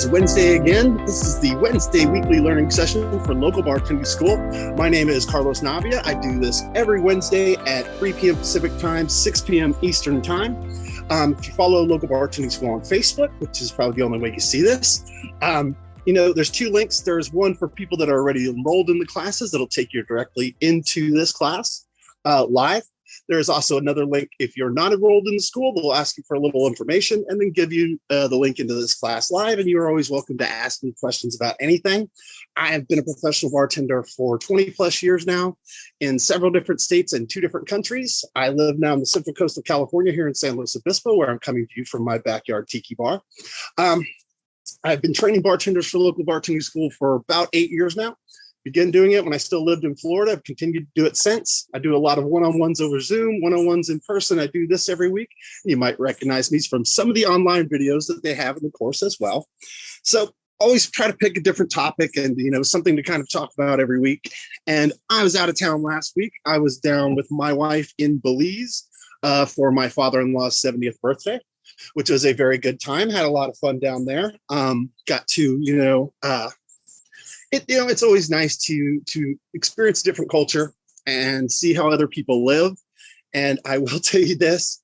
is Wednesday again. This is the Wednesday weekly learning session for local bartending school. My name is Carlos Navia. I do this every Wednesday at 3 p.m. Pacific time, 6 p.m. Eastern time. If you follow local bartending school on Facebook, which is probably the only way you see this, there's two links. There's one for people that are already enrolled in the classes that'll take you directly into this class live. There's also another link if you're not enrolled in the school. They'll ask you for a little information and then give you the link into this class live. And you're always welcome to ask me questions about anything. I have been a professional bartender for 20 plus years now in several different states and 2 different countries. I live now on the central coast of California here in San Luis Obispo, where I'm coming to you from my backyard tiki bar. I've been training bartenders for local bartending school for about 8 years now. Began doing it when I still lived in Florida. I've continued to do it since. I do a lot of one-on-ones over Zoom, one-on-ones in person. I do this every week. You might recognize me from some of the online videos that they have in the course as well. So always try to pick a different topic and, something to kind of talk about every week. And I was out of town last week. I was down with my wife in Belize for my father-in-law's 70th birthday, which was a very good time. Had a lot of fun down there. Got to, it's always nice to experience a different culture and see how other people live. And I will tell you this,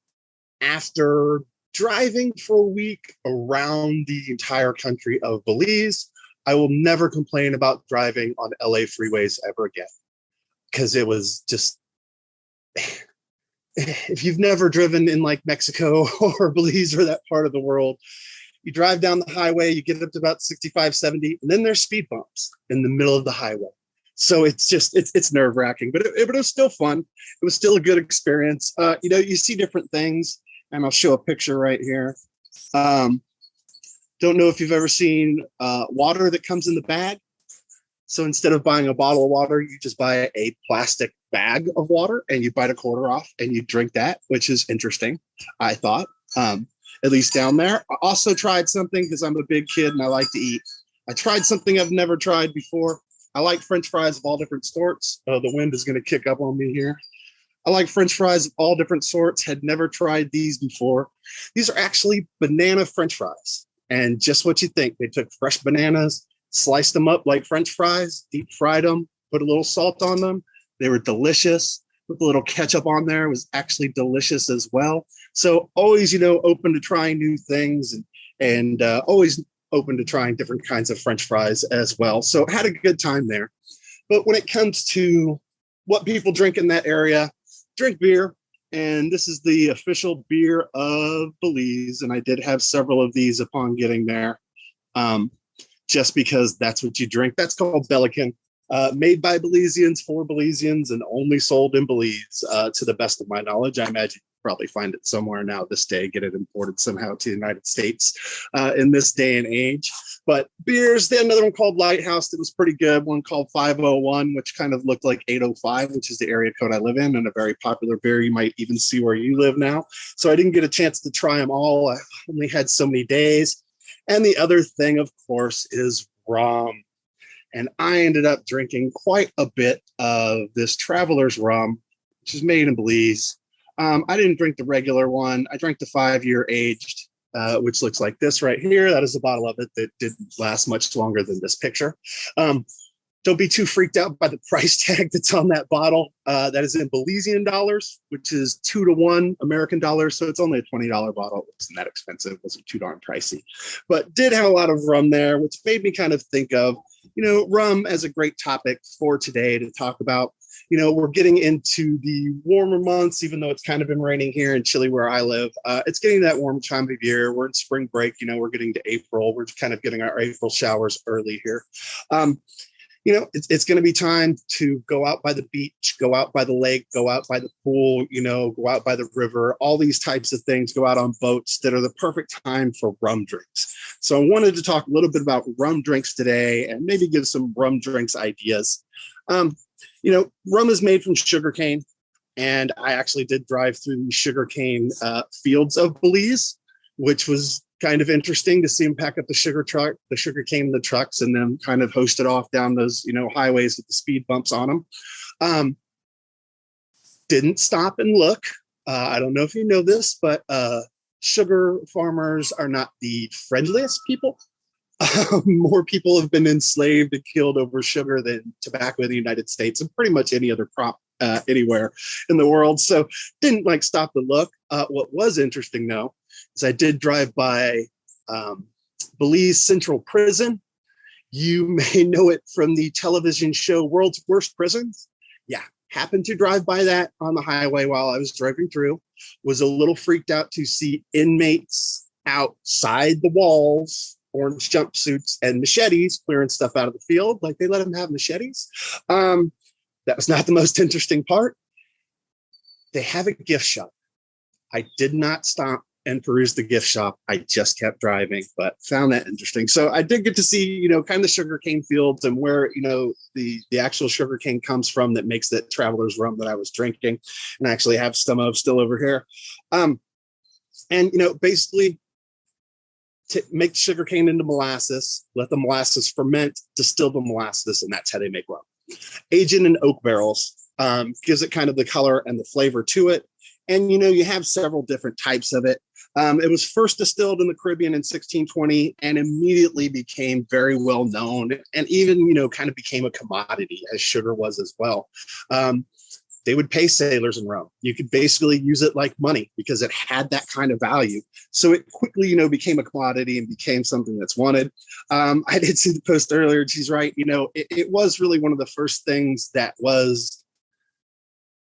after driving for a week around the entire country of Belize, I will never complain about driving on LA freeways ever again. Because it was just, if you've never driven in like Mexico or Belize or that part of the world, you drive down the highway, you get up to about 65, 70, and then there's speed bumps in the middle of the highway. So it's nerve wracking, but it was still fun. It was still a good experience. You see different things, and I'll show a picture right here. Don't know if you've ever seen water that comes in the bag. So instead of buying a bottle of water, you just buy a plastic bag of water and you bite a quarter off and you drink that, which is interesting, I thought. At least down there. I also tried something because I'm a big kid and I like to eat. I tried something I've never tried before. I like French fries of all different sorts. The wind is going to kick up on me here. I like French fries of all different sorts. Had never tried these before. These are actually banana French fries. And just what you think. They took fresh bananas, sliced them up like French fries, deep fried them, put a little salt on them. They were delicious. With a little ketchup on there. It was actually delicious as well. So always, open to trying new things and always open to trying different kinds of French fries as well. So had a good time there. But when it comes to what people drink in that area, drink beer. And this is the official beer of Belize. And I did have several of these upon getting there, just because that's what you drink. That's called Belican. Made by Belizeans for Belizeans and only sold in Belize, to the best of my knowledge. I imagine you probably find it somewhere now this day, get it imported somehow to the United States in this day and age. But beers, then another one called Lighthouse that was pretty good, one called 501, which kind of looked like 805, which is the area code I live in, and a very popular beer you might even see where you live now. So I didn't get a chance to try them all. I only had so many days. And the other thing, of course, is rum. And I ended up drinking quite a bit of this Traveler's Rum, which is made in Belize. I didn't drink the regular one. I drank the 5-year aged, which looks like this right here. That is a bottle of it that didn't last much longer than this picture. Don't be too freaked out by the price tag that's on that bottle. That is in Belizean dollars, which is 2 to 1 American dollars. So it's only a $20 bottle. It wasn't that expensive. It wasn't too darn pricey. But did have a lot of rum there, which made me kind of think of, rum as a great topic for today to talk about. We're getting into the warmer months, even though it's kind of been raining here in Chile where I live. It's getting that warm time of year. We're in spring break. We're getting to April. We're kind of getting our April showers early here. It's going to be time to go out by the beach, go out by the lake, go out by the pool, go out by the river, all these types of things, go out on boats that are the perfect time for rum drinks. So I wanted to talk a little bit about rum drinks today and maybe give some rum drinks ideas. Rum is made from sugarcane, and I actually did drive through the sugarcane fields of Belize, which was kind of interesting to see them pack up the sugar cane in the trucks and then kind of host it off down those, highways with the speed bumps on them. Didn't stop and look. I don't know if you know this, but sugar farmers are not the friendliest people. More people have been enslaved and killed over sugar than tobacco in the United States and pretty much any other crop anywhere in the world. So didn't like stop to look. What was interesting though is I did drive by Belize Central Prison. You may know it from the television show World's Worst Prisons. Yeah, happened to drive by that on the highway while I was driving through. Was a little freaked out to see inmates outside the walls, orange jumpsuits and machetes, clearing stuff out of the field. Like they let them have machetes. That was not the most interesting part. They have a gift shop. I did not stop and peruse the gift shop. I just kept driving, but found that interesting. So I did get to see, you know, kind of the sugarcane fields and where, you know, the actual sugarcane comes from that makes that traveler's rum that I was drinking, and I actually have some of still over here. And, you know, basically to make sugarcane into molasses, let the molasses ferment, distill the molasses, and that's how they make rum. Aging in oak barrels gives it kind of the color and the flavor to it. And, you know, you have several different types of it. It was first distilled in the Caribbean in 1620 and immediately became very well known and even, you know, kind of became a commodity as sugar was as well. They would pay sailors in rum. You could basically use it like money because it had that kind of value. So it quickly, you know, became a commodity and became something that's wanted. I did see the post earlier. She's right. You know, it was really one of the first things that was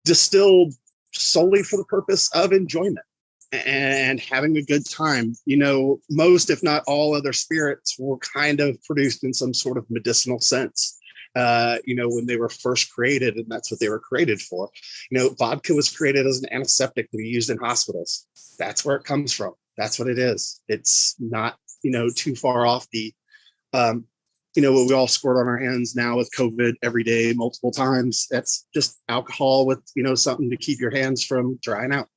distilled solely for the purpose of enjoyment and having a good time. You know, most, if not all other spirits were kind of produced in some sort of medicinal sense. You know, when they were first created, and that's what they were created for. You know, vodka was created as an antiseptic to be used in hospitals. That's where it comes from. That's what it is. It's not, you know, too far off the, you know, what we all squirt on our hands now with COVID every day, multiple times. That's just alcohol with, you know, something to keep your hands from drying out.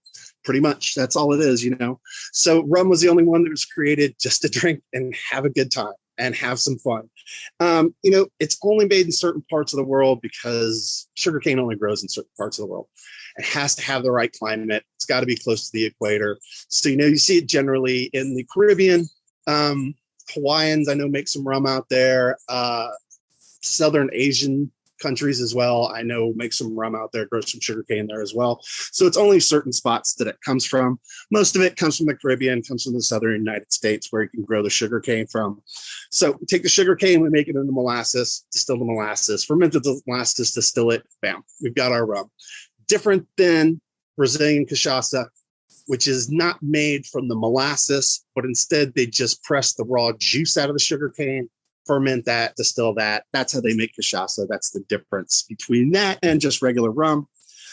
Pretty much. That's all it is, you know. So rum was the only one that was created just to drink and have a good time and have some fun. You know, it's only made in certain parts of the world because sugarcane only grows in certain parts of the world. It has to have the right climate. It's got to be close to the equator. So, you know, you see it generally in the Caribbean. Hawaiians, I know, make some rum out there. Southern Asian countries as well, I know, make some rum out there, grow some sugarcane there as well. So it's only certain spots that it comes from. Most of it comes from the Caribbean, comes from the southern United States where you can grow the sugarcane from. So take the sugarcane, we make it into molasses, distill the molasses, ferment the molasses, distill it, bam, we've got our rum. Different than Brazilian cachaça, which is not made from the molasses, but instead they just press the raw juice out of the sugarcane, ferment that, distill that. That's how they make cachaça. That's the difference between that and just regular rum.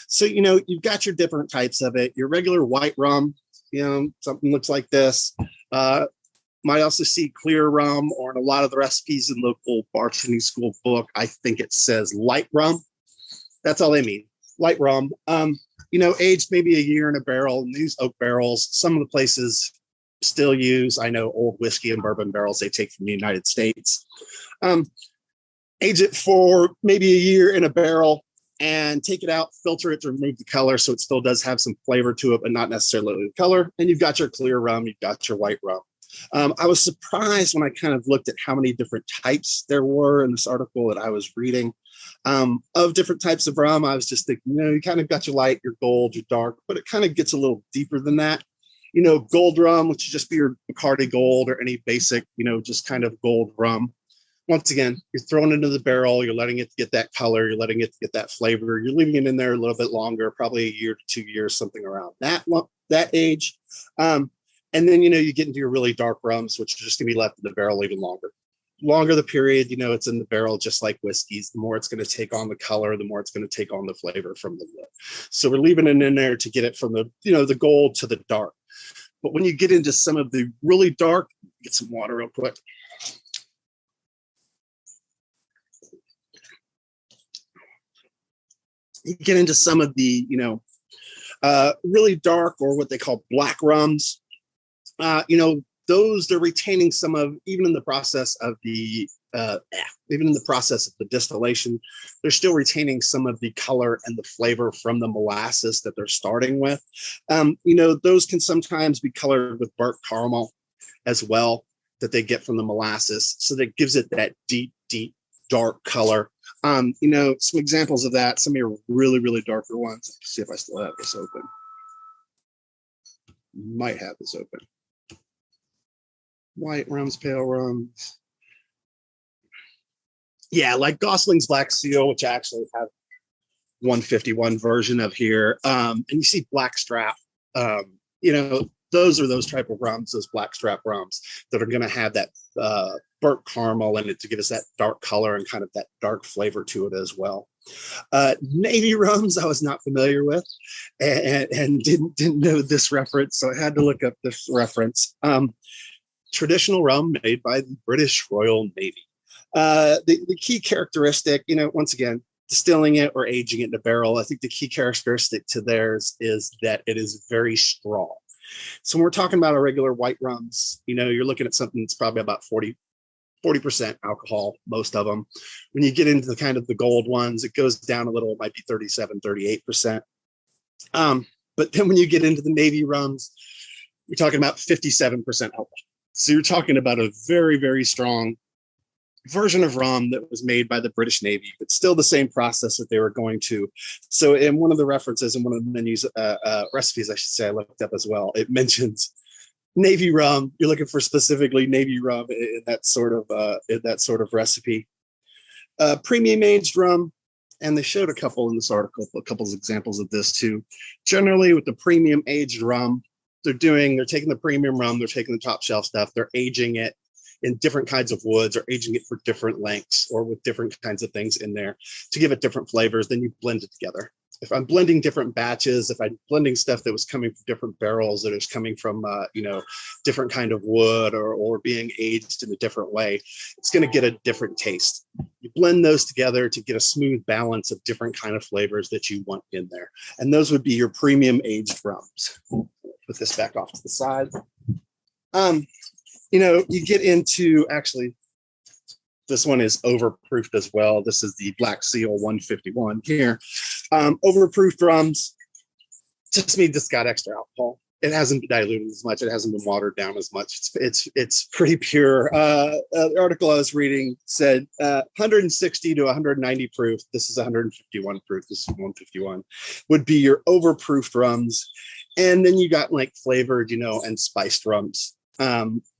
So, you know, you've got your different types of it. Your regular white rum, you know, something looks like this. Might also see clear rum, or in a lot of the recipes in local bartending school book, I think it says light rum. That's all they mean, light rum. You know, aged maybe a year in a barrel. And these oak barrels, some of the places still use, I know, old whiskey and bourbon barrels they take from the United States. Age it for maybe a year in a barrel and take it out, filter it to remove the color so it still does have some flavor to it, but not necessarily the color. And you've got your clear rum, you've got your white rum. I was surprised when I kind of looked at how many different types there were in this article that I was reading of different types of rum. I was just thinking, you know, you kind of got your light, your gold, your dark, but it kind of gets a little deeper than that. You know, gold rum, which would just be your Bacardi Gold or any basic, you know, just kind of gold rum. Once again, you're throwing it into the barrel, you're letting it get that color, you're letting it get that flavor, you're leaving it in there a little bit longer, probably a year to 2 years, something around that age. And then, you know, you get into your really dark rums, which are just going to be left in the barrel even longer. Longer the period, you know, it's in the barrel, just like whiskeys. The more it's going to take on the color, the more it's going to take on the flavor from the wood. So we're leaving it in there to get it from the, you know, the gold to the dark. But when you get into some of the really dark, get some water real quick. You get into some of the, you know, really dark, or what they call black rums. You know, those, they're retaining some of, even in the process of the distillation, they're still retaining some of the color and the flavor from the molasses that they're starting with. You know, those can sometimes be colored with burnt caramel as well. that they get from the molasses. So that gives it that deep, deep, dark color. You know, some examples of that, some of your really, really darker ones. Let's see if I still have this open. Might have this open. White rums, pale rums. Yeah, like Gosling's Black Seal, which I actually have 151 version of here. And you see Blackstrap. You know, those are those type of rums, those Blackstrap rums that are going to have that burnt caramel in it to give us that dark color and kind of that dark flavor to it as well. Navy rums I was not familiar with and didn't know this reference, so I had to look up this reference. Traditional rum made by the British Royal Navy. The key characteristic, you know, once again, distilling it or aging it in a barrel, I think the key characteristic to theirs is that it is very strong. So when we're talking about a regular white rums, you know, you're looking at something that's probably about 40% alcohol, most of them. When you get into the kind of the gold ones, it goes down a little, it might be 37, 38%. But then when you get into the Navy rums, you're talking about 57% alcohol. So you're talking about a very, very strong version of rum that was made by the British Navy, but still the same process that they were going to. So in one of the references, in one of the menus, recipes, I should say, I looked up as well, it mentions Navy rum. You're looking for specifically Navy rum in that sort of recipe. Premium aged rum, and they showed a couple in this article, a couple of examples of this too. Generally with the premium aged rum, they're taking the premium rum, they're taking the top shelf stuff, they're aging it in different kinds of woods or aging it for different lengths or with different kinds of things in there to give it different flavors. Then you blend it together. If I'm blending different batches, if I'm blending stuff that was coming from different barrels that is coming from, you know, different kind of wood or being aged in a different way, it's going to get a different taste. You blend those together to get a smooth balance of different kind of flavors that you want in there. And those would be your premium aged rums. Put this back off to the side. You know, you get into, actually, this one is overproofed as well. This is the Black Seal 151 here. Overproofed rums just means it's got extra alcohol. It hasn't been diluted as much. It hasn't been watered down as much. It's pretty pure. The article I was reading said 160 to 190 proof. This is 151 proof. This is 151 would be your overproofed rums. And then you got like flavored, you know, and spiced rums.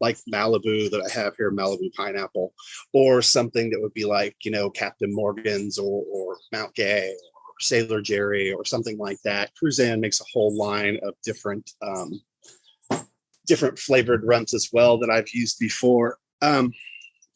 Like Malibu that I have here, Malibu pineapple, or something that would be like, you know, Captain Morgan's or Mount Gay or Sailor Jerry or something like that. Cruzan makes a whole line of different flavored rums as well that I've used before. You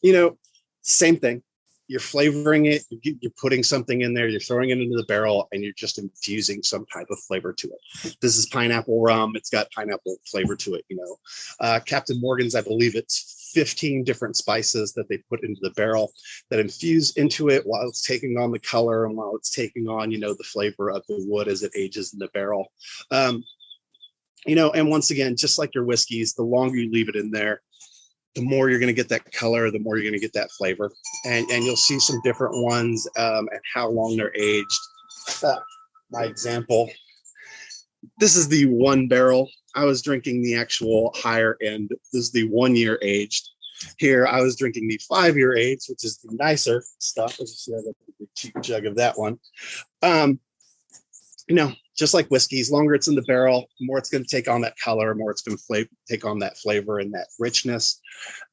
know, same thing. You're flavoring it, you're putting something in there, you're throwing it into the barrel, and you're just infusing some type of flavor to it. This is pineapple rum. It's got pineapple flavor to it, you know. Captain Morgan's, I believe it's 15 different spices that they put into the barrel that infuse into it while it's taking on the color and while it's taking on, you know, the flavor of the wood as it ages in the barrel. You know, and once again, just like your whiskeys, the longer you leave it in there, the more you're going to get that color, the more you're going to get that flavor. And you'll see some different ones and how long they're aged. My example, this is the 1 barrel. I was drinking the actual higher end. This is the 1 year aged. Here, I was drinking the 5 year aged, which is the nicer stuff. As you see, I got the cheap jug of that one. You know, just like whiskeys, longer it's in the barrel, the more it's going to take on that color, more it's going to take on that flavor and that richness.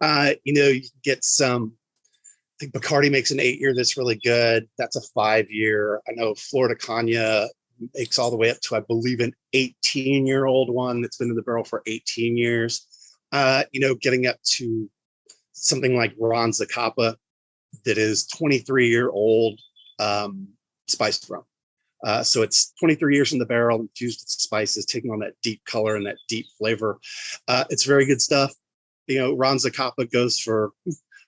You know, you get some, I think Bacardi makes an 8 year that's really good. That's a 5 year. I know Florida Cognac makes all the way up to, I believe, an 18-year-old one that's been in the barrel for 18 years. You know, getting up to something like Ron Zacapa that is 23-year-old spiced rum. So it's 23 years in the barrel, infused with spices, taking on that deep color and that deep flavor. It's very good stuff. You know, Ron Zacapa goes for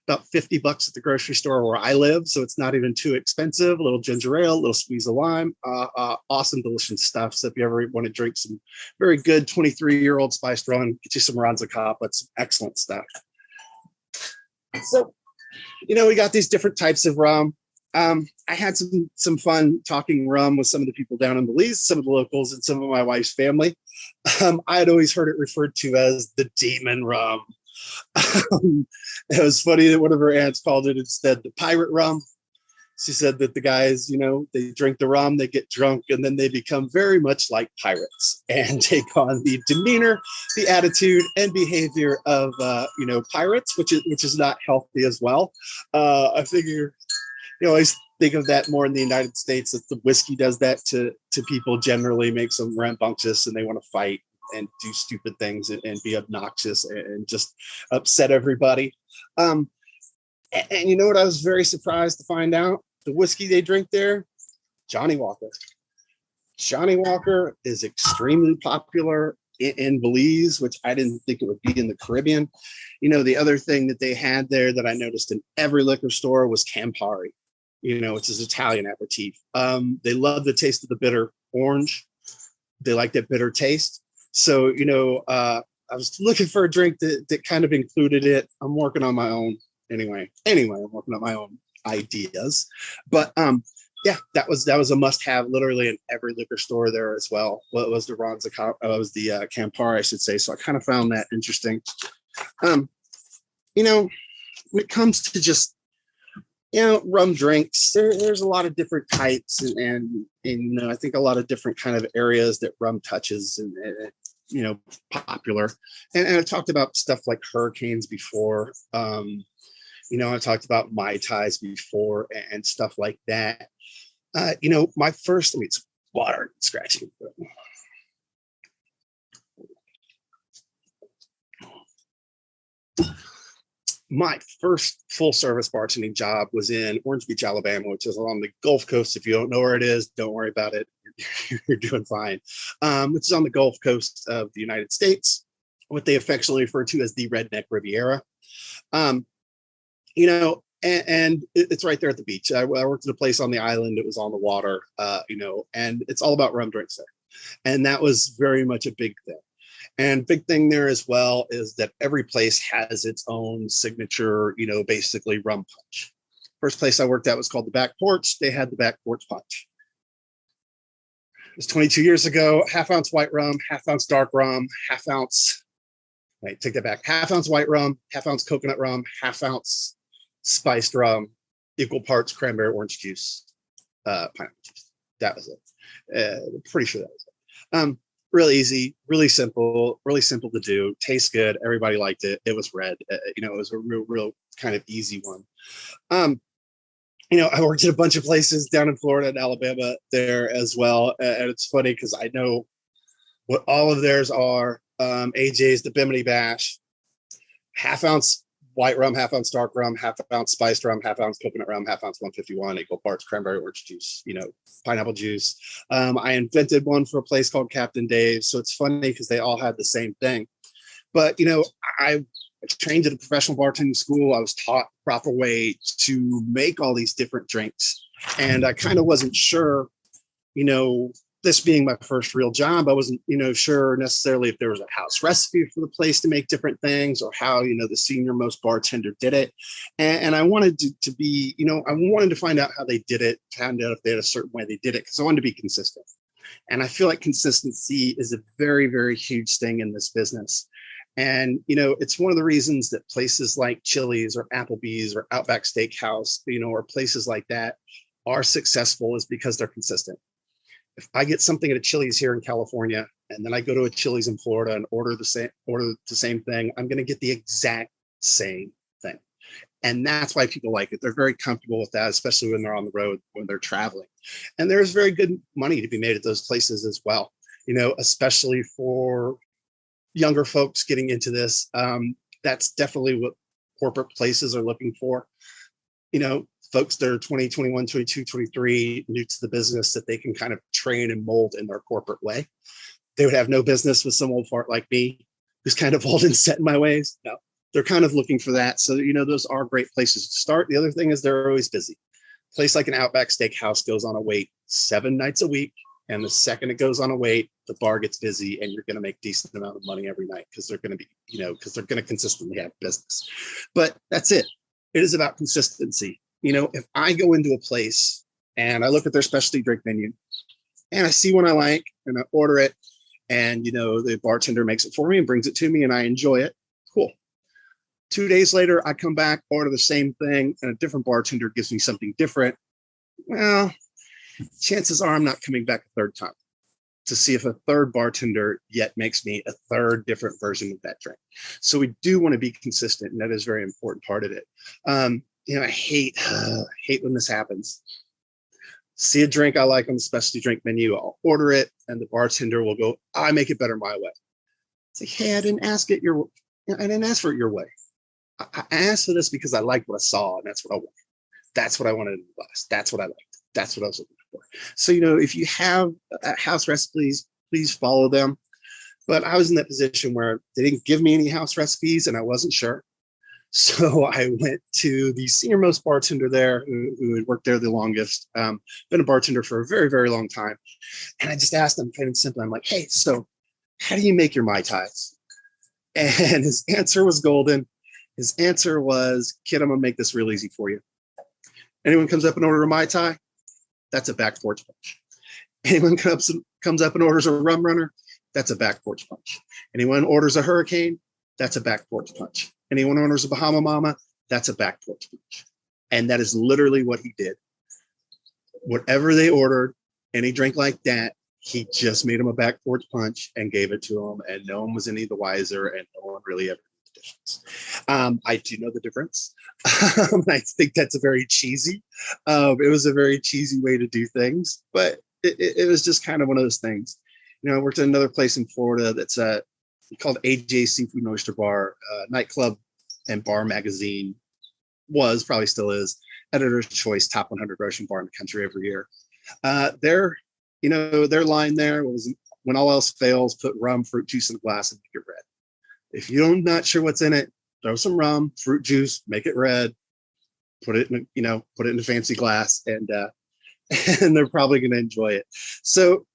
about $50 at the grocery store where I live, so it's not even too expensive. A little ginger ale, a little squeeze of lime, awesome, delicious stuff. So if you ever want to drink some very good 23-year-old spiced rum, get you some Ron Zacapa. It's excellent stuff. So, you know, we got these different types of rum. I had some fun talking rum with some of the people down in Belize, some of the locals, and some of my wife's family. I had always heard it referred to as the demon rum. It was funny that one of her aunts called it instead the pirate rum. She said that the guys, they drink the rum, they get drunk, and then they become very much like pirates and take on the demeanor, the attitude, and behavior of, pirates, which is not healthy as well. I figure, always think of that more in the United States, that the whiskey does that to people generally, makes them rambunctious and they want to fight and do stupid things and be obnoxious and just upset everybody. And you know what I was very surprised to find out? The whiskey they drink there, Johnny Walker. Johnny Walker is extremely popular in Belize, which I didn't think it would be in the Caribbean. The other thing that they had there that I noticed in every liquor store was Campari, which is Italian aperitif. They love the taste of the bitter orange. They like that bitter taste. So, I was looking for a drink that kind of included it. I'm working on my own. Anyway, I'm working on my own ideas, but yeah, that was a must-have literally in every liquor store there as well. Well, it was the Campari, I should say. So I kind of found that interesting. When it comes to just rum drinks, there's a lot of different types, and I think a lot of different kind of areas that rum touches and popular. And I talked about stuff like hurricanes before. I talked about Mai Tais before and stuff like that. My first, it's water scratching. My first full service bartending job was in Orange Beach, Alabama, which is on the Gulf Coast. If you don't know where it is, don't worry about it. You're doing fine. Which is on the Gulf Coast of the United States, what they affectionately refer to as the Redneck Riviera. And it's right there at the beach. I worked at a place on the island. It was on the water, and it's all about rum drinks there. And that was very much a big thing. And big thing there as well is that every place has its own signature, basically rum punch. First place I worked at was called the Back Porch. They had the Back Porch punch. It was 22 years ago. Half ounce white rum, half ounce dark rum, half ounce. Wait, take that back. Half ounce white rum, half ounce coconut rum, half ounce spiced rum, equal parts cranberry orange juice, pineapple juice. That was it. Pretty sure that was it. Really easy, really simple to do. Tastes good. Everybody liked it. It was red. It was a real kind of easy one. I worked at a bunch of places down in Florida and Alabama there as well. And it's funny because I know what all of theirs are. AJ's, the Bimini Bash, half ounce white rum, half ounce dark rum, half ounce spiced rum, half ounce coconut rum, half ounce 151, equal parts cranberry orange juice, pineapple juice. I invented one for a place called Captain Dave's. So it's funny because they all had the same thing. But, I trained at a professional bartending school. I was taught the proper way to make all these different drinks. And I kind of wasn't sure, this being my first real job, I wasn't, sure necessarily if there was a house recipe for the place to make different things or how, the senior most bartender did it. And I wanted to be, I wanted to find out how they did it, find out if they had a certain way they did it, because I wanted to be consistent. And I feel like consistency is a very, very huge thing in this business. And, it's one of the reasons that places like Chili's or Applebee's or Outback Steakhouse, or places like that are successful is because they're consistent. If I get something at a Chili's here in California, and then I go to a Chili's in Florida and order the same thing, I'm going to get the exact same thing. And that's why people like it. They're very comfortable with that, especially when they're on the road, when they're traveling. And there's very good money to be made at those places as well, especially for younger folks getting into this. That's definitely what corporate places are looking for. Folks that are 20, 21, 22, 23, new to the business, that they can kind of train and mold in their corporate way. They would have no business with some old fart like me, who's kind of old and set in my ways. No, they're kind of looking for that. So, those are great places to start. The other thing is they're always busy. A place like an Outback Steakhouse goes on a wait 7 nights a week. And the second it goes on a wait, the bar gets busy and you're going to make decent amount of money every night because they're going to be, because they're going to consistently have business. But that's it. It is about consistency. If I go into a place and I look at their specialty drink menu and I see one I like and I order it and, the bartender makes it for me and brings it to me and I enjoy it, cool. 2 days later, I come back, order the same thing, and a different bartender gives me something different. Well, chances are I'm not coming back a third time to see if a third bartender yet makes me a third different version of that drink. So we do want to be consistent, and that is a very important part of it. I hate when this happens. See a drink I like on the specialty drink menu, I'll order it, and the bartender will go, I make it better my way. It's like, hey, I didn't ask for it your way. I asked for this because I liked what I saw, and that's what I wanted. That's what I wanted in the glass. That's what I liked. That's what I was looking for. So, if you have house recipes, please follow them. But I was in that position where they didn't give me any house recipes, and I wasn't sure. So I went to the senior most bartender there who had worked there the longest, been a bartender for a very, very long time. And I just asked him plain and simply, I'm like, hey, so how do you make your Mai Tais? And his answer was golden. His answer was, kid, I'm going to make this real easy for you. Anyone comes up and orders a Mai Tai, that's a back porch punch. Anyone comes up and orders a rum runner, that's a back porch punch. Anyone orders a hurricane, that's a back porch punch. Anyone orders a Bahama Mama, that's a back porch punch. And that is literally what he did. Whatever they ordered, any drink like that, he just made them a back porch punch and gave it to them. And no one was any the wiser, and no one really ever knew the difference. I do know the difference. I think that's a very cheesy. It was a very cheesy way to do things, but it was just kind of one of those things. I worked at another place in Florida that's called AJ Seafood and Oyster Bar, nightclub and bar magazine was, probably still is, editor's choice top 100 Russian bar in the country every year. Their line there was, when all else fails, put rum, fruit juice in a glass and make it red. If you're not sure what's in it, throw some rum, fruit juice, make it red, put it in a fancy glass, and they're probably going to enjoy it. So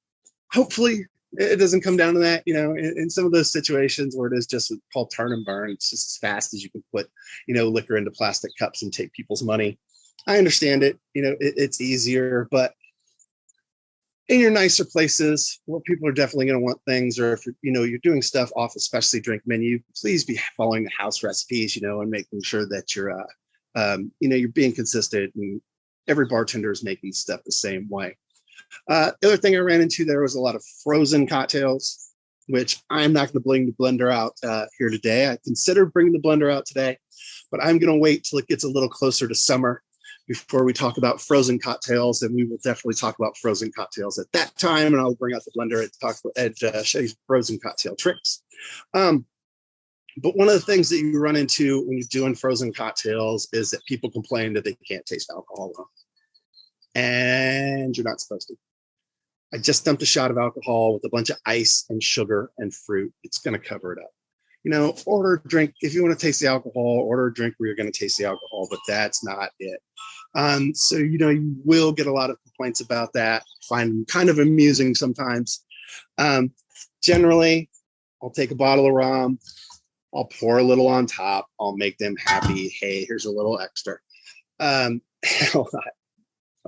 hopefully it doesn't come down to that, in some of those situations where it is just called turn and burn. It's just as fast as you can put, liquor into plastic cups and take people's money. I understand it, it's easier, but in your nicer places where people are definitely going to want things, or if you're doing stuff off a specialty drink menu, please be following the house recipes, and making sure that you're, you're being consistent, and every bartender is making stuff the same way. The other thing I ran into there was a lot of frozen cocktails, which I'm not going to bring the blender out here today. I considered bringing the blender out today, but I'm going to wait till it gets a little closer to summer before we talk about frozen cocktails, and we will definitely talk about frozen cocktails at that time, and I'll bring out the blender and show you frozen cocktail tricks. But one of the things that you run into when you're doing frozen cocktails is that people complain that they can't taste alcohol, and you're not supposed to. I just dumped a shot of alcohol with a bunch of ice and sugar and fruit. It's going to cover it up. Order a drink. If you want to taste the alcohol, order a drink where you're going to taste the alcohol, but that's not it. So, you will get a lot of complaints about that. Find them kind of amusing sometimes. Generally, I'll take a bottle of rum. I'll pour a little on top. I'll make them happy. Hey, here's a little extra. I'm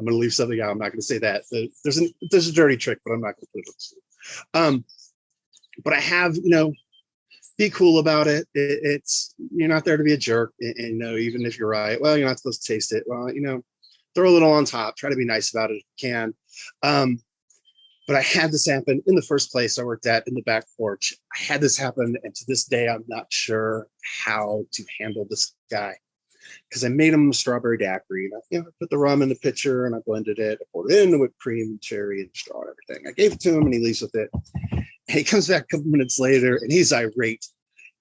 going to leave something out. I'm not going to say that. There's a dirty trick, but I'm not going to put it on. But I have, be cool about it. You're not there to be a jerk, and even if you're right, well, you're not supposed to taste it. Well, throw a little on top. Try to be nice about it if you can. But I had this happen in the first place I worked at in the back porch. I had this happen, and to this day, I'm not sure how to handle this guy, because I made him a strawberry daiquiri. And I put the rum in the pitcher and I blended it. I poured it in the whipped cream, cherry, and straw and everything. I gave it to him, and he leaves with it. And he comes back a couple minutes later, and he's irate,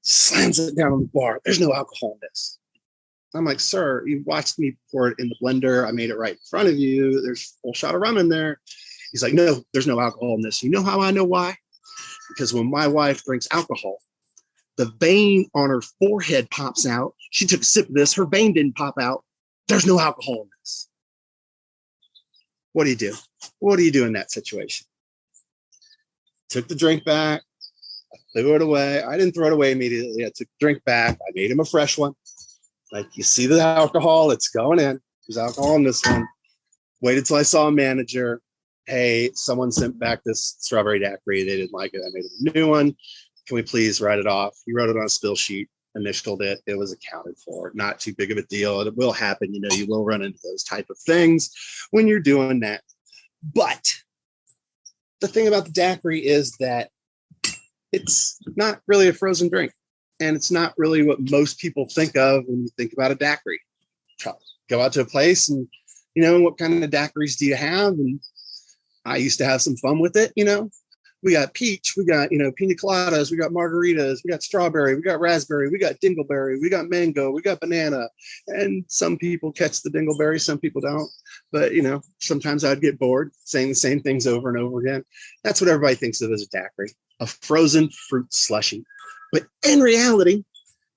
slams it down on the bar. There's no alcohol in this. I'm like, sir, you watched me pour it in the blender. I made it right in front of you. There's a full shot of rum in there. He's like, no, there's no alcohol in this. You know how I know why? Because when my wife drinks alcohol, the vein on her forehead pops out. She took a sip of this. Her vein didn't pop out. There's no alcohol in this. What do you do? What do you do in that situation? Took the drink back. I threw it away. I didn't throw it away immediately. I took the drink back. I made him a fresh one. Like, you see the alcohol? It's going in. There's alcohol in this one. Waited till I saw a manager. Hey, someone sent back this strawberry daiquiri. They didn't like it. I made a new one. Can we please write it off? He wrote it on a spill sheet. initialed it, it was accounted for. Not too big of a deal. It will happen. You know, you will run into those type of things when you're doing that. But the thing about the daiquiri is that it's not really a frozen drink. And it's not really what most people think of when you think about a daiquiri. Go out to a place and, you know, what kind of daiquiris do you have? And I used to have some fun with it, you know. We got peach, we got, you know, pina coladas, we got margaritas, we got strawberry, we got raspberry, we got dingleberry, we got mango, we got banana. And some people catch the dingleberry, some people don't. But, you know, sometimes I'd get bored saying the same things over and over again. That's what everybody thinks of as a daiquiri, a frozen fruit slushy. But in reality,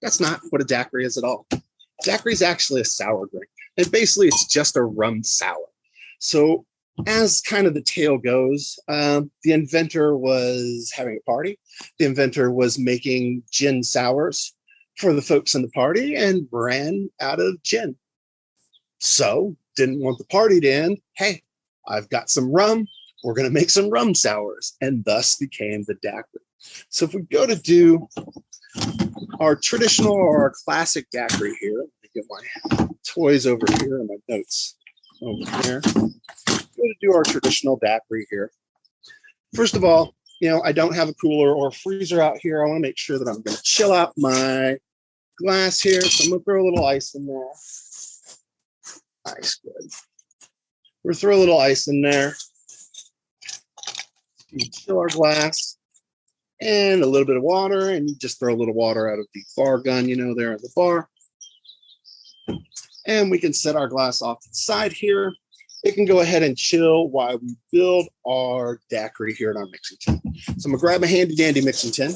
that's not what a daiquiri is at all. Daiquiri is actually a sour drink. And basically, it's just a rum sour. So as kind of the tale goes, the inventor was having a party. The inventor was making gin sours for the folks in the party and ran out of gin. So didn't want the party to end. Hey, I've got some rum. We're going to make some rum sours. And thus became the daiquiri. So if we go to do our traditional or our classic daiquiri here, let me get my toys over here and my notes over there. Go to do our traditional daiquiri here. First of all, you know, I don't have a cooler or a freezer out here. I want to make sure that I'm going to chill out my glass here. So I'm going to throw a little ice in there. Ice, good. We'll throw a little ice in there. You chill our glass and a little bit of water, and you just throw a little water out of the bar gun, you know, there at the bar. And we can set our glass off to the side here. It can go ahead and chill while we build our daiquiri here in our mixing tin. So I'm gonna grab a handy dandy mixing tin,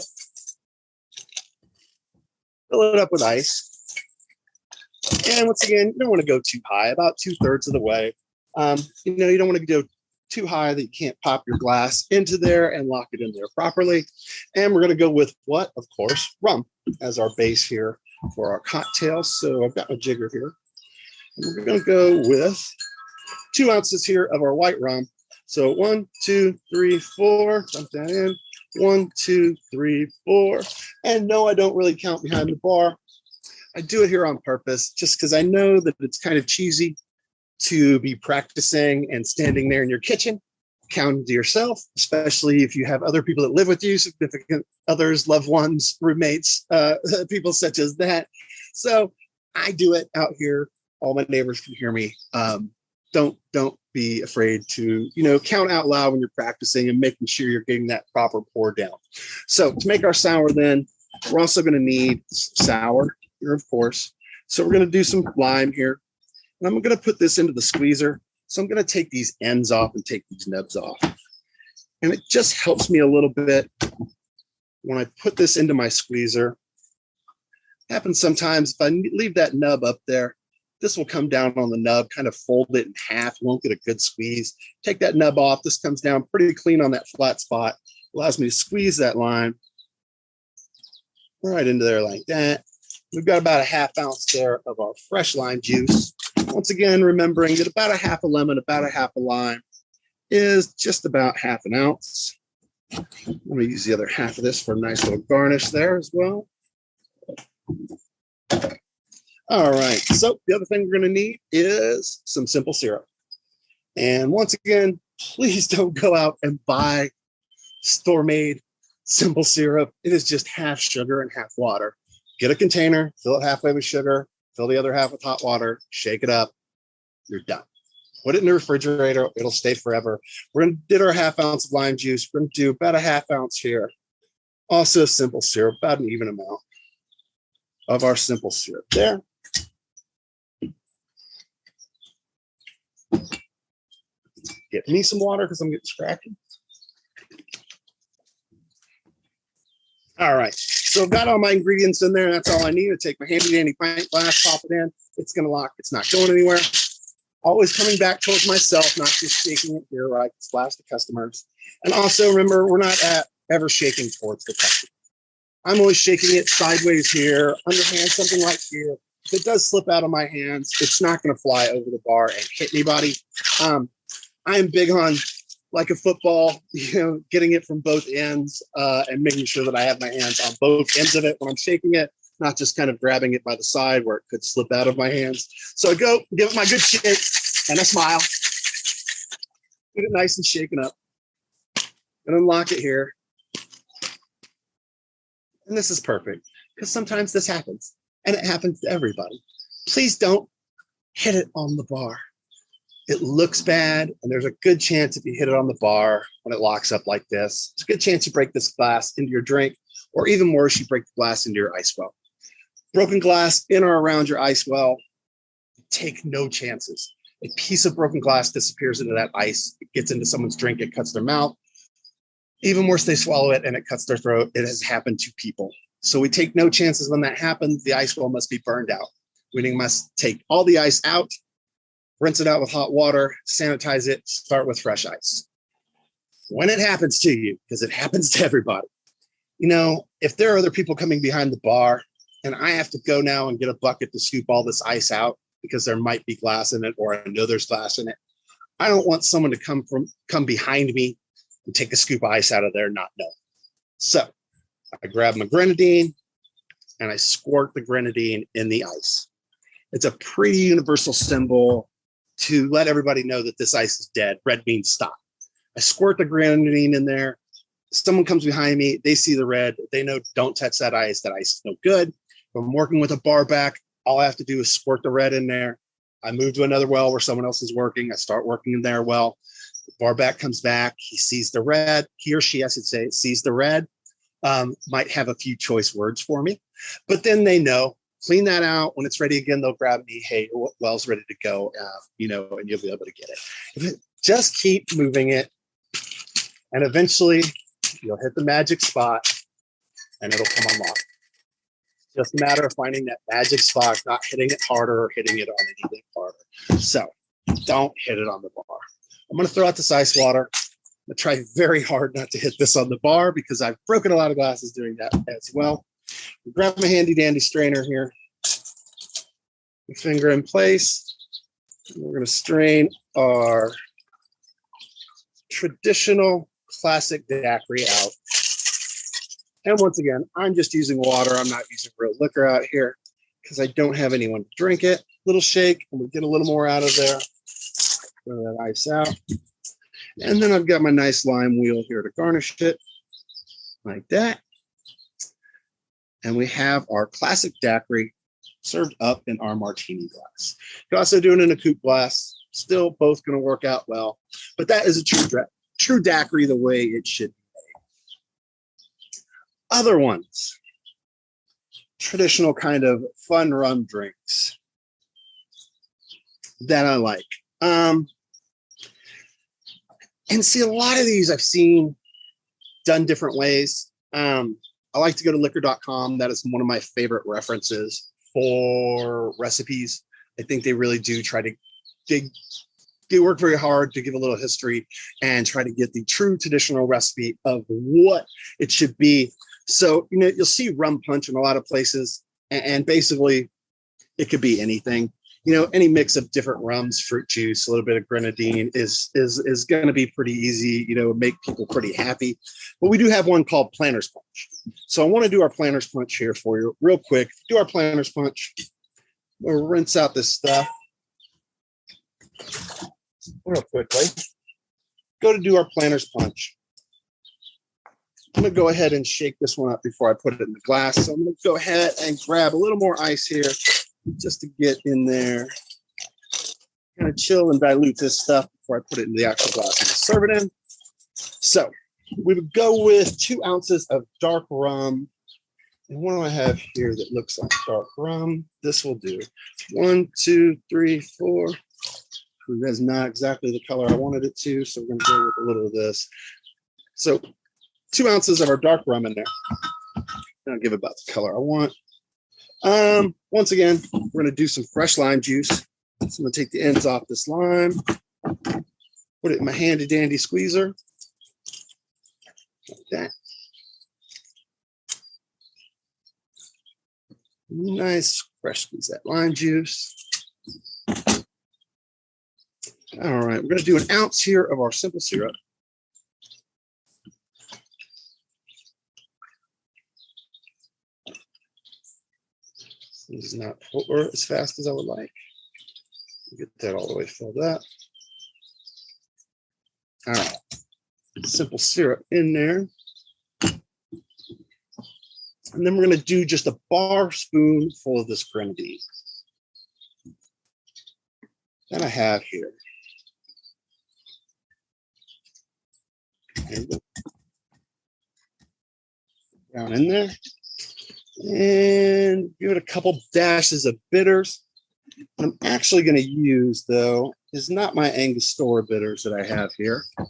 fill it up with ice. And once again, you don't want to go too high, about 2/3 of the way. You know, you don't want to go too high that you can't pop your glass into there and lock it in there properly. And we're going to go with what? Of course, rum as our base here for our cocktail. So I've got my jigger here. And we're going to go with 2 ounces here of our white rum. So 1, 2, 3, 4. Dump that in. 1, 2, 3, 4. And no, I don't really count behind the bar. I do it here on purpose just because I know that it's kind of cheesy to be practicing and standing there in your kitchen, counting to yourself, especially if you have other people that live with you, significant others, loved ones, roommates, people such as that. So I do it out here. All my neighbors can hear me. Don't be afraid to, you know, count out loud when you're practicing and making sure you're getting that proper pour down. So to make our sour then, we're also going to need sour here, of course. So we're going to do some lime here. And I'm going to put this into the squeezer. So I'm going to take these ends off and take these nubs off. And it just helps me a little bit when I put this into my squeezer. It happens sometimes if I leave that nub up there, this will come down on the nub, kind of fold it in half. You won't get a good squeeze. Take that nub off. This comes down pretty clean on that flat spot. Allows me to squeeze that lime right into there like that. We've got about a 1/2 ounce there of our fresh lime juice. Once again, remembering that about a 1/2 a lemon, about a 1/2 a lime is just about 1/2 an ounce. Let me use the other 1/2 of this for a nice little garnish there as well. All right, so the other thing we're going to need is some simple syrup. And once again, please don't go out and buy store-made simple syrup. It is just half sugar and half water. Get a container, fill it halfway with sugar, fill the other half with hot water, shake it up, you're done. Put it in the refrigerator, it'll stay forever. We're going to get our 1/2 ounce of lime juice. We're going to do about a 1/2 ounce here. Also simple syrup, about an even amount of our simple syrup there. Get me some water because I'm getting scratchy. All right, so I've got all my ingredients in there. That's all I need to take my handy dandy pint glass, pop it in. It's going to lock. It's not going anywhere. Always coming back towards myself, not just shaking it here where I can splash the customers. And also remember, we're not ever shaking towards the customer. I'm always shaking it sideways here, underhand, something like here. If it does slip out of my hands, it's not going to fly over the bar and hit anybody. I am big on, like a football, you know, getting it from both ends and making sure that I have my hands on both ends of it when I'm shaking it. not just kind of grabbing it by the side where it could slip out of my hands. So I go, give it my good shake, and I smile. Get it nice and shaken up. And unlock it here. And this is perfect, because sometimes this happens, and it happens to everybody. Please don't hit it on the bar. It looks bad, and there's a good chance if you hit it on the bar when it locks up like this, it's a good chance you break this glass into your drink, or even worse, you break the glass into your ice well. Broken glass in or around your ice well, take no chances. A piece of broken glass disappears into that ice. It gets into someone's drink. It cuts their mouth. Even worse, they swallow it and it cuts their throat. It has happened to people. So we take no chances when that happens. The ice well must be burned out. We must take all the ice out, rinse it out with hot water, sanitize it, start with fresh ice. When it happens to you, because it happens to everybody, you know, if there are other people coming behind the bar and I have to go now and get a bucket to scoop all this ice out because there might be glass in it, or I know there's glass in it, I don't want someone to come behind me and take a scoop of ice out of there, not know. So I grab my grenadine and I squirt the grenadine in the ice. It's a pretty universal symbol to let everybody know that this ice is dead. Red means stop. I squirt the grenadine in there. Someone comes behind me, they see the red, they know don't touch that ice. That ice is no good. If I'm working with a bar back, all I have to do is squirt the red in there. I move to another well where someone else is working. I start working in their well. The bar back comes back. He sees the red. He or she, I should say, sees the red. Might have a few choice words for me, but then they know. Clean that out. When it's ready again, they'll grab me. Hey, your well's ready to go. You know, and you'll be able to get it. Just keep moving it, and eventually you'll hit the magic spot, and it'll come unlocked. Just a matter of finding that magic spot, not hitting it harder or hitting it on anything harder. So don't hit it on the bar. I'm going to throw out this ice water. I'm going to try very hard not to hit this on the bar because I've broken a lot of glasses doing that as well. Grab my handy dandy strainer here. Finger in place. We're going to strain our traditional classic daiquiri out. And once again, I'm just using water. I'm not using real liquor out here because I don't have anyone to drink it. Little shake, and we get a little more out of there. Throw that ice out. And then I've got my nice lime wheel here to garnish it like that. And we have our classic daiquiri served up in our martini glass. You can also do it in a coupe glass. Still both going to work out well. But that is a true daiquiri the way it should be. Other ones, traditional kind of fun rum drinks that I like. And see, a lot of these I've seen done different ways. I like to go to liquor.com. That is one of my favorite references for recipes. I think they really do try to they work very hard to give a little history and try to get the true traditional recipe of what it should be. So, you know, you'll see rum punch in a lot of places, and basically it could be anything. You know, any mix of different rums, fruit juice, a little bit of grenadine is going to be pretty easy, you know, make people pretty happy. But we do have one called Planter's Punch. So I want to do our Planter's Punch here for you real quick. Do our Planter's Punch. We'll rinse out this stuff real quickly. Go to do our Planter's Punch. I'm going to go ahead and shake this one up before I put it in the glass. So I'm going to go ahead and grab a little more ice here just to get in there. Kind of chill and dilute this stuff before I put it in the actual glass and serve it in. So we would go with 2 ounces of dark rum. And what do I have here that looks like dark rum? This will do. 1, 2, 3, 4. That's not exactly the color I wanted it to, so we're going to go with a little of this. So 2 ounces of our dark rum in there. And I'll give it about the color I want. Once again, we're going to do some fresh lime juice. So I'm going to take the ends off this lime, put it in my handy dandy squeezer. Like that. Nice fresh squeeze that lime juice. All right, we're going to do 1 ounce here of our simple syrup. This does not pour as fast as I would like. Get that all the way filled up. All right, simple syrup in there. And then we're going to do just a bar spoonful of this grenadine that I have here. There we go. Down in there. And give it a couple dashes of bitters. What I'm actually going to use, though, is not my Angostura bitters that I have here. I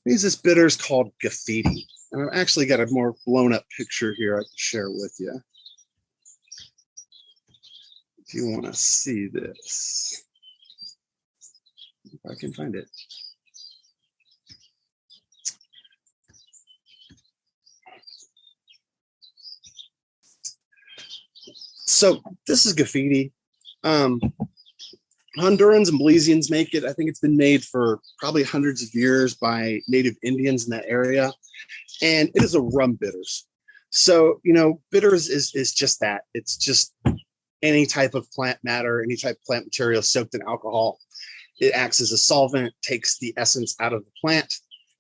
use this bitter is called Graffiti. And I've actually got a more blown up picture here I can share with you. If you want to see this, if I can find it. So this is Graffiti. Hondurans and Belizeans make it. I think it's been made for probably hundreds of years by native Indians in that area. And it is a rum bitters. So, you know, bitters is just that. It's just any type of plant matter, any type of plant material soaked in alcohol. It acts as a solvent, takes the essence out of the plant.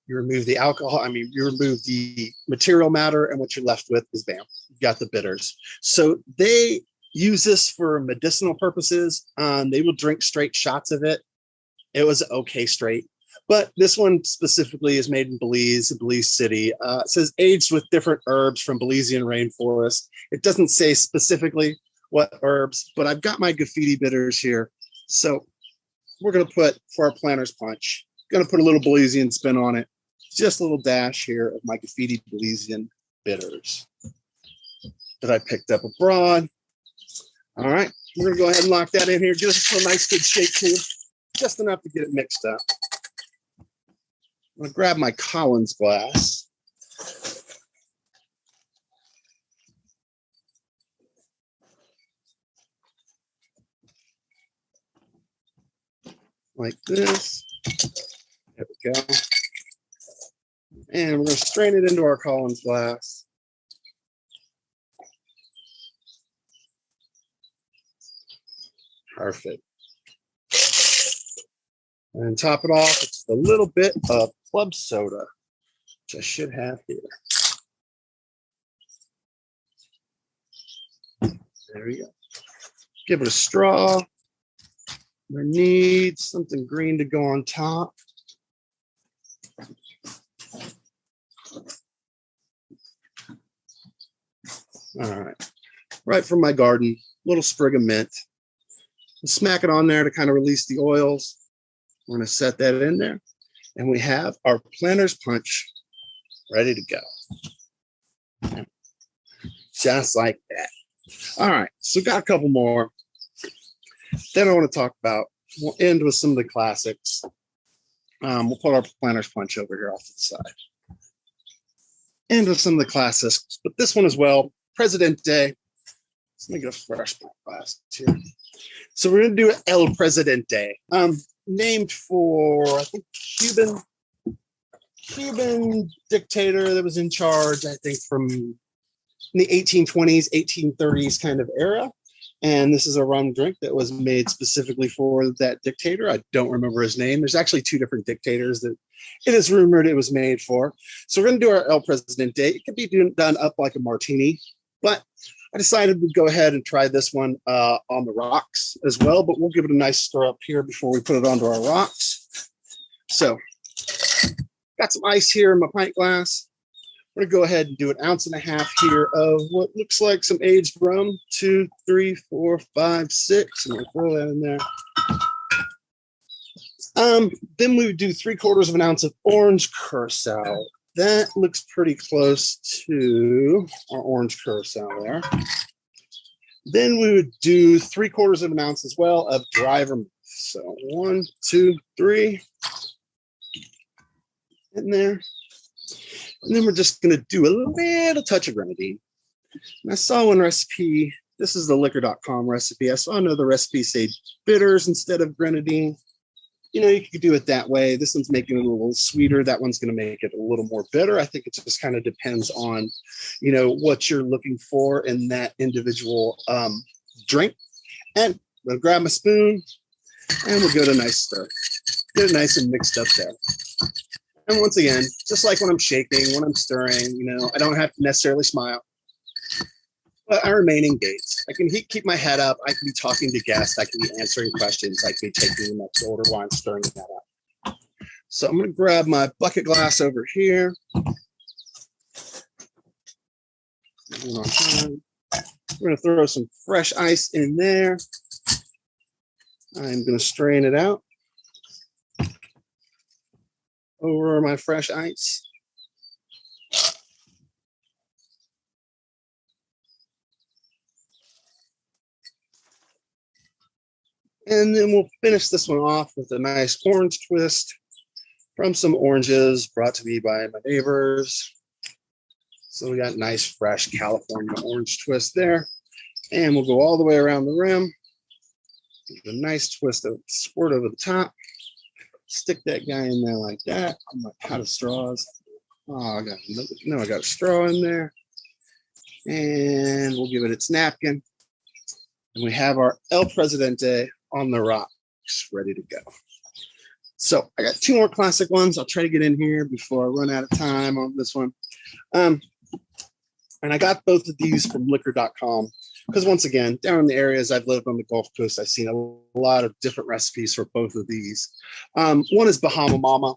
You remove the alcohol, you remove the material matter, and what you're left with is bam, you've got the bitters. So they use this for medicinal purposes. They will drink straight shots of it. It was okay straight. But this one specifically is made in Belize City. It says aged with different herbs from Belizean rainforest. It doesn't say specifically what herbs, but I've got my Graffiti bitters here. So we're going to put, for our planter's punch, going to put a little Belizean spin on it. Just a little dash here of my Graffiti Belizean bitters that I picked up abroad. All right, we're going to go ahead and lock that in here. Give us a nice good shake too, just enough to get it mixed up. I'm going to grab my Collins glass. Like this. There we go. And we're going to strain it into our Collins glass. Perfect. And top it off with just a little bit of club soda, which I should have here. There we go. Give it a straw. We need something green to go on top. All right. Right from my garden, little sprig of mint. Smack it on there to kind of release the oils. We're going to set that in there. And we have our planter's punch ready to go. Just like that. All right. So got a couple more. Then I want to talk about, we'll end with some of the classics. We'll put our planter's punch over here off to the side. End with some of the classics, but this one as well, Presidente. Let's make it a fresh glass here. So we're going to do El Presidente, named for, I think, Cuban dictator that was in charge, I think, from the 1820s, 1830s kind of era. And this is a rum drink that was made specifically for that dictator. I don't remember his name. There's actually two different dictators that it is rumored it was made for. So we're going to do our El Presidente. It could be done up like a martini, but I decided we'd go ahead and try this one on the rocks as well, but we'll give it a nice stir up here before we put it onto our rocks. So got some ice here in my pint glass. We're going to go ahead and do 1.5 ounces here of what looks like some aged rum. 2, 3, 4, 5, 6. I'm going to throw that in there. Then we would do 3/4 ounce of orange curacao. That looks pretty close to our orange curacao there. Then we would do 3/4 ounce as well of dry vermouth. So 1, 2, 3 in there. And then we're just going to do a little touch of grenadine. And I saw one recipe. This is the liquor.com recipe. I saw another recipe say bitters instead of grenadine. you could do it that way. This one's making it a little sweeter. That one's going to make it a little more bitter. I think it just kind of depends on, what you're looking for in that individual drink. And we'll grab my spoon and we'll give it a nice stir. Get it nice and mixed up there. And once again, just like when I'm shaking, when I'm stirring, I don't have to necessarily smile, but I remain engaged. I can keep my head up. I can be talking to guests. I can be answering questions. I can be taking the next order while I'm stirring that up. So I'm going to grab my bucket glass over here. We're going to throw some fresh ice in there. I'm going to strain it out over my fresh ice. And then we'll finish this one off with a nice orange twist from some oranges brought to me by my neighbors. So we got nice, fresh California orange twist there. And we'll go all the way around the rim. Give a nice twist of squirt over the top. Stick that guy in there like that. I'm out of straws. Oh, I got a straw in there. And we'll give it its napkin. And we have our El Presidente on the rocks ready to go. So I got 2 more classic ones. I'll try to get in here before I run out of time on this one. And I got both of these from liquor.com because once again, down in the areas I've lived on the Gulf Coast, I've seen a lot of different recipes for both of these. One is Bahama Mama.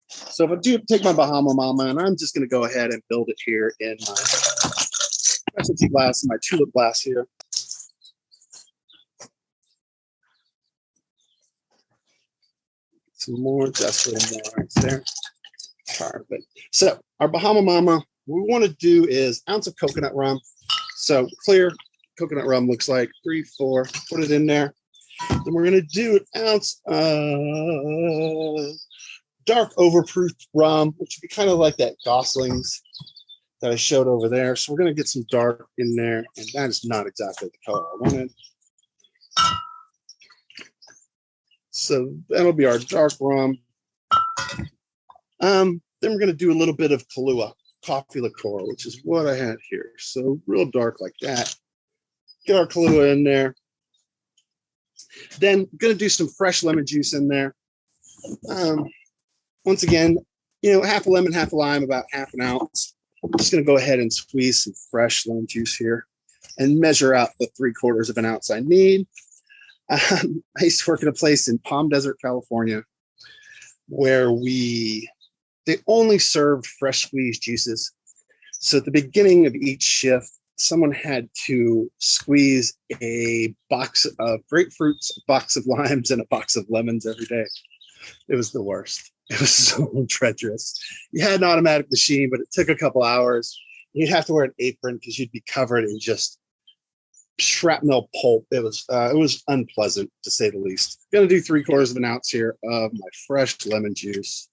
So if I do take my Bahama Mama, and I'm just going to go ahead and build it here in my specialty glass, my tulip glass here. Some more, just a little more right there. Perfect. So our Bahama Mama, what we want to do is ounce of coconut rum. So clear coconut rum looks like 3, 4. Put it in there. Then we're going to do an ounce of dark overproof rum, which would be kind of like that Gosling's that I showed over there. So we're going to get some dark in there, and that is not exactly the color I wanted. So that'll be our dark rum. Then we're going to do a little bit of Kahlua coffee liqueur, which is what I had here. So real dark like that. Get our Kahlua in there. Then I'm going to do some fresh lemon juice in there. Once again, half a lemon, half a lime, about half an ounce. I'm just going to go ahead and squeeze some fresh lemon juice here and measure out the 3/4 of an ounce I need. I used to work in a place in Palm Desert, California, where they only served fresh squeezed juices. So at the beginning of each shift, someone had to squeeze a box of grapefruits, a box of limes, and a box of lemons every day. It was the worst. It was so treacherous. You had an automatic machine, but it took a couple hours. You'd have to wear an apron because you'd be covered in just shrapnel pulp. It was unpleasant, to say the least. Going to do 3/4 of an ounce here of my fresh lemon juice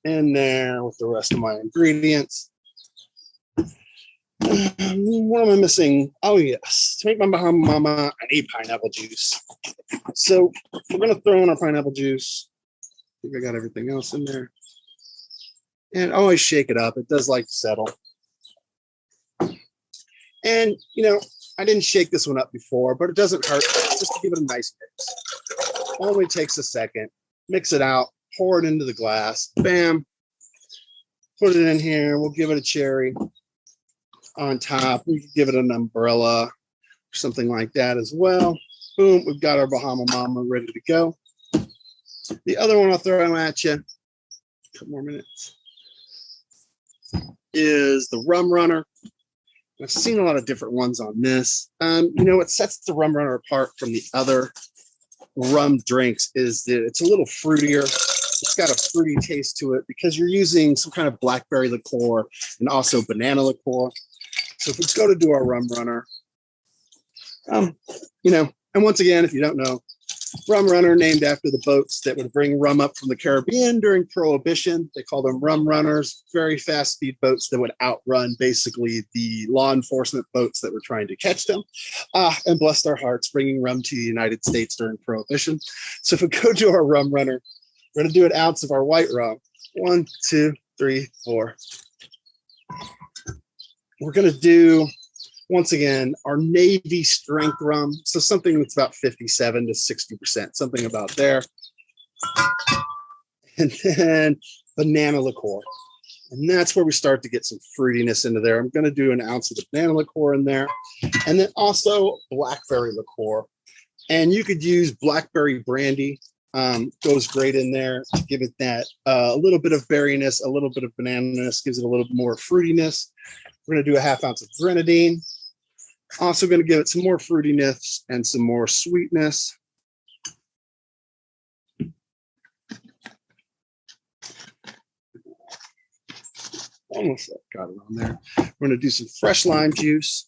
in there with the rest of my ingredients. What am I missing? Oh, yes. To make my Bahama Mama, I need pineapple juice. So we're going to throw in our pineapple juice. I think I got everything else in there. And always shake it up. It does like to settle. And, I didn't shake this one up before, but it doesn't hurt just to give it a nice mix. Only takes a second. Mix it out. Pour it into the glass. Bam. Put it in here. We'll give it a cherry on top. We can give it an umbrella or something like that as well. Boom. We've got our Bahama Mama ready to go. The other one I'll throw at you, a couple more minutes, is the Rum Runner. I've seen a lot of different ones on this. What sets the Rum Runner apart from the other rum drinks is that it's a little fruitier. It's got a fruity taste to it because you're using some kind of blackberry liqueur and also banana liqueur. So if we go to do our Rum Runner, and once again, if you don't know, Rum Runner, named after the boats that would bring rum up from the Caribbean during Prohibition. They called them rum runners, very fast speed boats that would outrun basically the law enforcement boats that were trying to catch them. And bless their hearts, bringing rum to the United States during Prohibition. So if we go to our Rum Runner, we're going to do an ounce of our white rum. 1, 2, 3, 4. We're going to do, once again, our Navy strength rum. So something that's about 57 to 60%, something about there. And then banana liqueur. And that's where we start to get some fruitiness into there. I'm going to do an ounce of the banana liqueur in there. And then also blackberry liqueur. And you could use blackberry brandy. Goes great in there to give it that a little bit of berryness, a little bit of banana-ness, gives it a little bit more fruitiness. We're going to do a ½ ounce of grenadine. Also going to give it some more fruitiness and some more sweetness. Almost got it on there. We're going to do some fresh lime juice.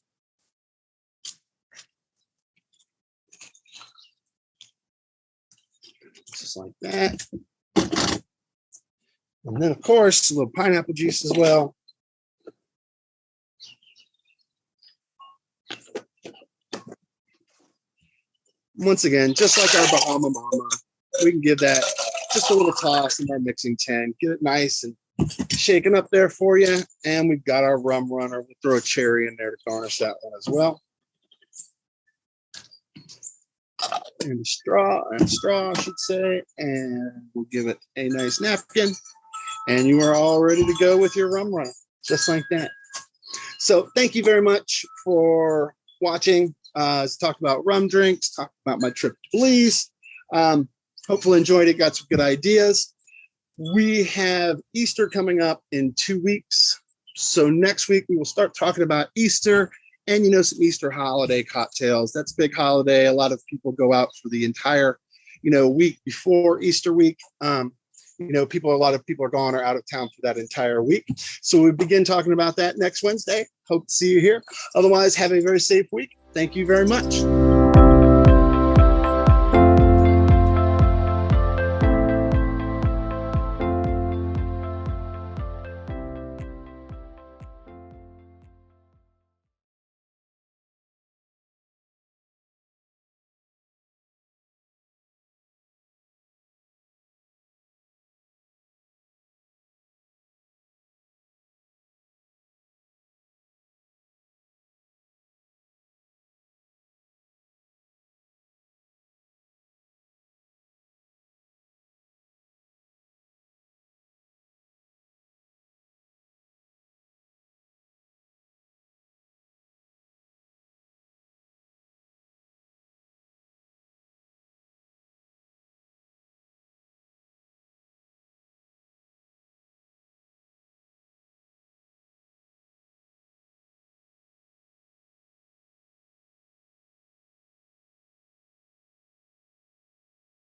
Just like that. And then, of course, a little pineapple juice as well. Once again, just like our Bahama Mama, we can give that just a little toss in our mixing tin, get it nice and shaken up there for you. And we've got our Rum Runner. We'll throw a cherry in there to garnish that one as well. And a straw, I should say, and we'll give it a nice napkin, and you are all ready to go with your Rum Runner, just like that. So thank you very much for watching. Let's talk about rum drinks, talk about my trip to Belize. Hopefully enjoyed it, got some good ideas. We have Easter coming up in 2 weeks. So next week we will start talking about Easter and, you know, some Easter holiday cocktails. That's a big holiday. A lot of people go out for the entire, you know, week before Easter week. You know, a lot of people are gone or out of town for that entire week. So we begin talking about that next Wednesday. Hope to see you here. Otherwise, have a very safe week. Thank you very much.